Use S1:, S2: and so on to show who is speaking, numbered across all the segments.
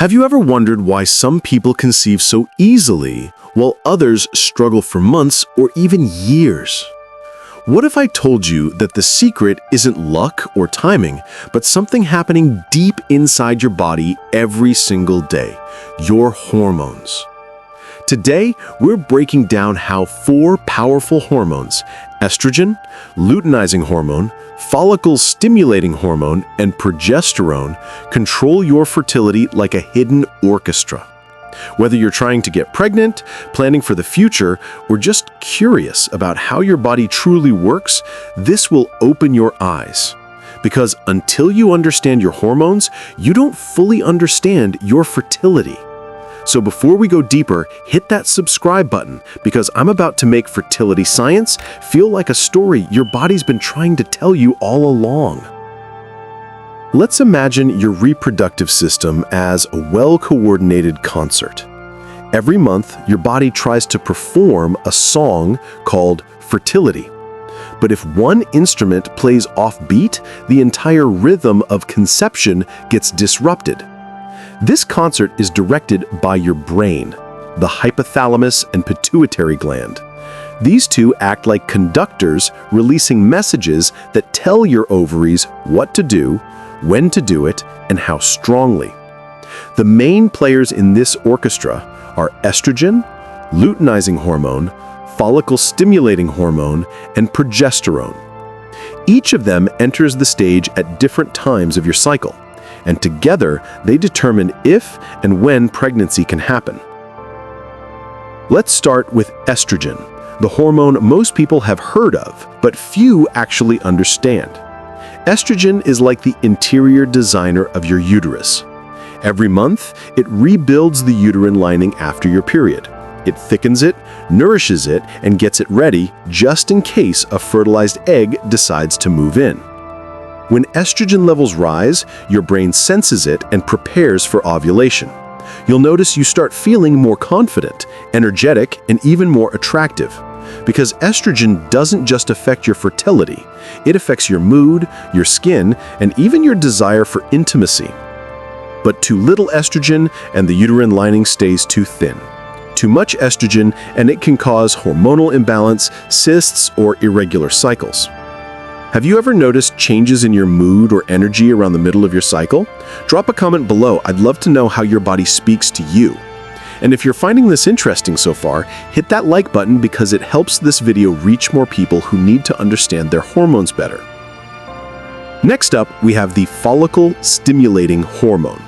S1: Have you ever wondered why some people conceive so easily while others struggle for months or even years? What if I told you that the secret isn't luck or timing, but something happening deep inside your body every single day, your hormones? Today, we're breaking down how 4 powerful hormones, estrogen, luteinizing hormone, follicle-stimulating hormone, and progesterone, control your fertility like a hidden orchestra. Whether you're trying to get pregnant, planning for the future, or just curious about how your body truly works, this will open your eyes. Because until you understand your hormones, you don't fully understand your fertility. So before we go deeper, hit that subscribe button because I'm about to make fertility science feel like a story your body's been trying to tell you all along. Let's imagine your reproductive system as a well-coordinated concert. Every month, your body tries to perform a song called Fertility. But if one instrument plays off-beat, the entire rhythm of conception gets disrupted. This concert is directed by your brain, the hypothalamus and pituitary gland. These two act like conductors, releasing messages that tell your ovaries what to do, when to do it, and how strongly. The main players in this orchestra are estrogen, luteinizing hormone, follicle-stimulating hormone, and progesterone. Each of them enters the stage at different times of your cycle, and together they determine if and when pregnancy can happen. Let's start with estrogen, the hormone most people have heard of, but few actually understand. Estrogen is like the interior designer of your uterus. Every month, it rebuilds the uterine lining after your period. It thickens it, nourishes it, and gets it ready just in case a fertilized egg decides to move in. When estrogen levels rise, your brain senses it and prepares for ovulation. You'll notice you start feeling more confident, energetic, and even more attractive. Because estrogen doesn't just affect your fertility, it affects your mood, your skin, and even your desire for intimacy. But too little estrogen and the uterine lining stays too thin. Too much estrogen and it can cause hormonal imbalance, cysts, or irregular cycles. Have you ever noticed changes in your mood or energy around the middle of your cycle? Drop a comment below. I'd love to know how your body speaks to you. And if you're finding this interesting so far, hit that like button because it helps this video reach more people who need to understand their hormones better. Next up, we have the follicle-stimulating hormone.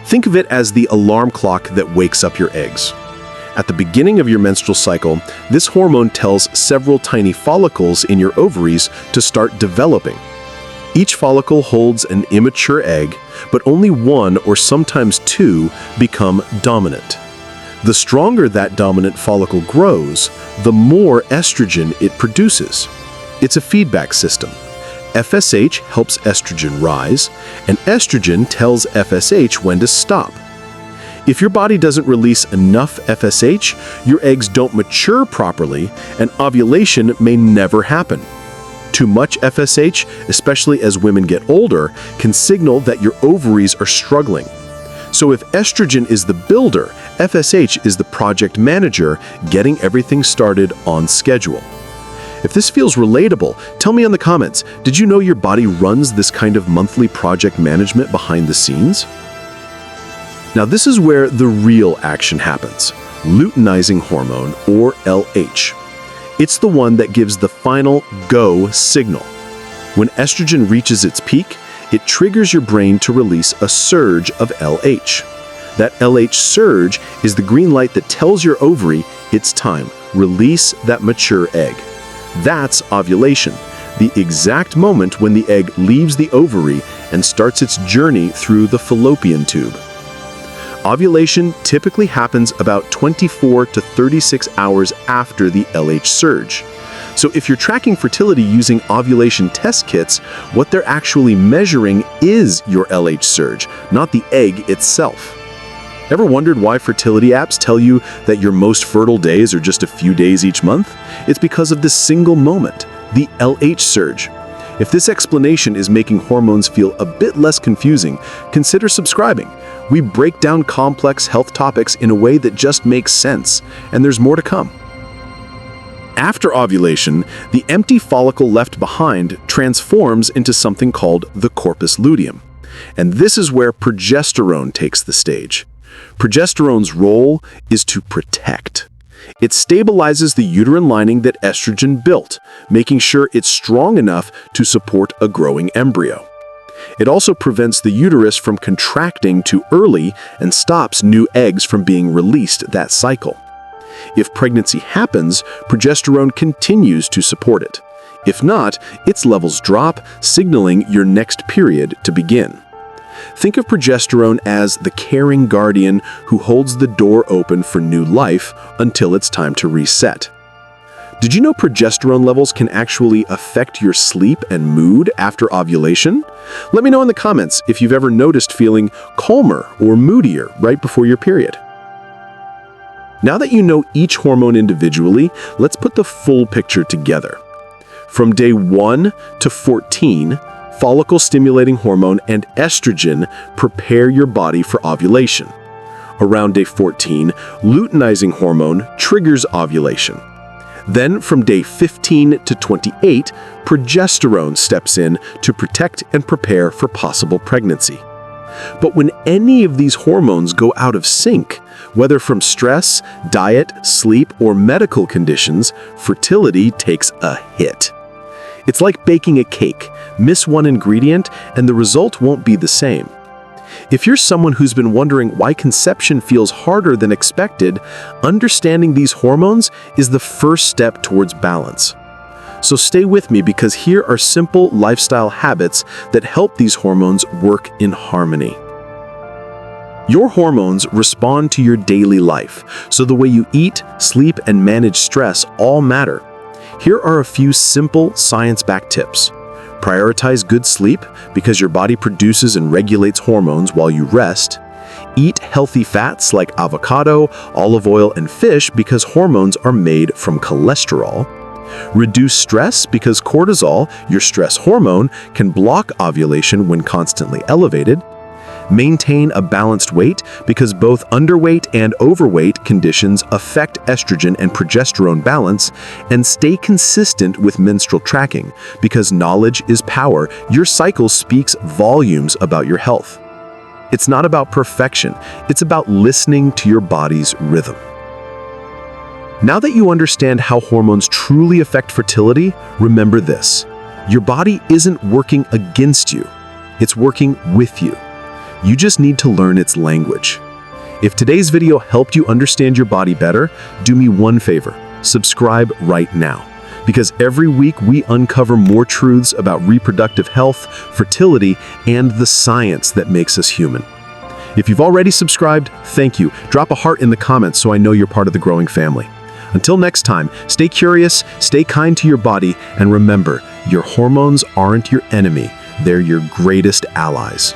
S1: Think of it as the alarm clock that wakes up your eggs. At the beginning of your menstrual cycle, this hormone tells several tiny follicles in your ovaries to start developing. Each follicle holds an immature egg, but only one or sometimes 2 become dominant. The stronger that dominant follicle grows, the more estrogen it produces. It's a feedback system. FSH helps estrogen rise, and estrogen tells FSH when to stop. If your body doesn't release enough FSH, your eggs don't mature properly, and ovulation may never happen. Too much FSH, especially as women get older, can signal that your ovaries are struggling. So if estrogen is the builder, FSH is the project manager, getting everything started on schedule. If this feels relatable, tell me in the comments, did you know your body runs this kind of monthly project management behind the scenes? Now this is where the real action happens, luteinizing hormone, or LH. It's the one that gives the final go signal. When estrogen reaches its peak, it triggers your brain to release a surge of LH. That LH surge is the green light that tells your ovary it's time, release that mature egg. That's ovulation, the exact moment when the egg leaves the ovary and starts its journey through the fallopian tube. Ovulation typically happens about 24 to 36 hours after the LH surge. So if you're tracking fertility using ovulation test kits, what they're actually measuring is your LH surge, not the egg itself. Ever wondered why fertility apps tell you that your most fertile days are just a few days each month? It's because of this single moment, the LH surge. If this explanation is making hormones feel a bit less confusing, consider subscribing. We break down complex health topics in a way that just makes sense, and there's more to come. After ovulation, the empty follicle left behind transforms into something called the corpus luteum. And this is where progesterone takes the stage. Progesterone's role is to protect. It stabilizes the uterine lining that estrogen built, making sure it's strong enough to support a growing embryo. It also prevents the uterus from contracting too early and stops new eggs from being released that cycle. If pregnancy happens, progesterone continues to support it. If not, its levels drop, signaling your next period to begin. Think of progesterone as the caring guardian who holds the door open for new life until it's time to reset. Did you know progesterone levels can actually affect your sleep and mood after ovulation? Let me know in the comments if you've ever noticed feeling calmer or moodier right before your period. Now that you know each hormone individually, let's put the full picture together. From day 1 to 14, follicle-stimulating hormone and estrogen prepare your body for ovulation. Around day 14, luteinizing hormone triggers ovulation. Then, from day 15 to 28, progesterone steps in to protect and prepare for possible pregnancy. But when any of these hormones go out of sync, whether from stress, diet, sleep, or medical conditions, fertility takes a hit. It's like baking a cake. Miss one ingredient, and the result won't be the same. If you're someone who's been wondering why conception feels harder than expected, understanding these hormones is the first step towards balance. So stay with me, because here are simple lifestyle habits that help these hormones work in harmony. Your hormones respond to your daily life, so the way you eat, sleep, and manage stress all matter. Here are a few simple science-backed tips. Prioritize good sleep because your body produces and regulates hormones while you rest. Eat healthy fats like avocado, olive oil, and fish because hormones are made from cholesterol. Reduce stress because cortisol, your stress hormone, can block ovulation when constantly elevated. Maintain a balanced weight because both underweight and overweight conditions affect estrogen and progesterone balance. And stay consistent with menstrual tracking because knowledge is power. Your cycle speaks volumes about your health. It's not about perfection, it's about listening to your body's rhythm. Now that you understand how hormones truly affect fertility, remember this: your body isn't working against you, it's working with you. You just need to learn its language. If today's video helped you understand your body better, do me one favor: subscribe right now. Because every week we uncover more truths about reproductive health, fertility, and the science that makes us human. If you've already subscribed, thank you. Drop a heart in the comments so I know you're part of the growing family. Until next time, stay curious, stay kind to your body, and remember, your hormones aren't your enemy, they're your greatest allies.